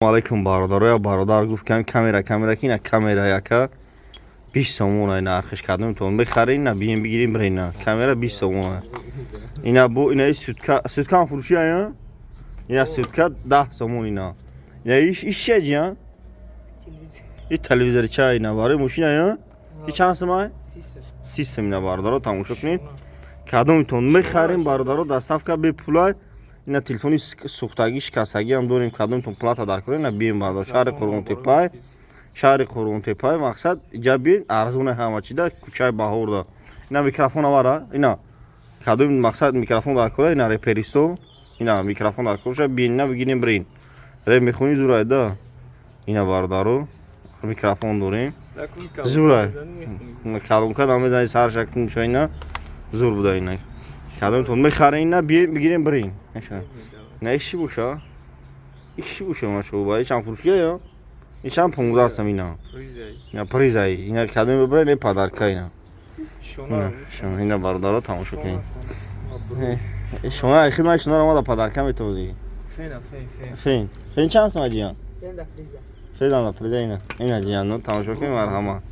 Aleyküm barodaroya barodar گفتم kamera ki ne kamera yaka 20 somon ayna arxış kadın ton bexarin ne biyim bigireyim birine kamera 20 somon ina bu ina sütka furuşu ya ina sütka 10 somon ina ya iş şey ya televizör çayına var muşina ya hiç ansama sistem ne barodaro tamam çok ne kadın ton bexarin barodaro dastavka bir pulay ина телефони сухтагӣ шикастагӣ ҳам дорем кадомтон плата дар кор ина бием бардор шаҳри қурғонтепай мақсад иҷа биен арзони ҳама чида кӯчаи баҳорда ина микрофон авара ина кадом мақсад микрофон дар кора ина реперисто ина микрофон дар кора биен ина бигирем бирин ре мехони зурайда ина бардаро микрофон дорем зурай кадомка намезани саршакн шоина зур буда ина кадомтон мехарен ина бием бигирем бирин ne işi bu şa? İşi bu şa maşo bay çan furuşya ya. İçan pungda samina. Ya prizay. Yine kadın böyle ne padarka yine. Şuna yine bardaro tamam şu ki. Şuna akşam şuna ama da padarka mı todi? Fen çans mı acıyan? Fen da priza yine. Yine acıyan no tamam şu ki var ama.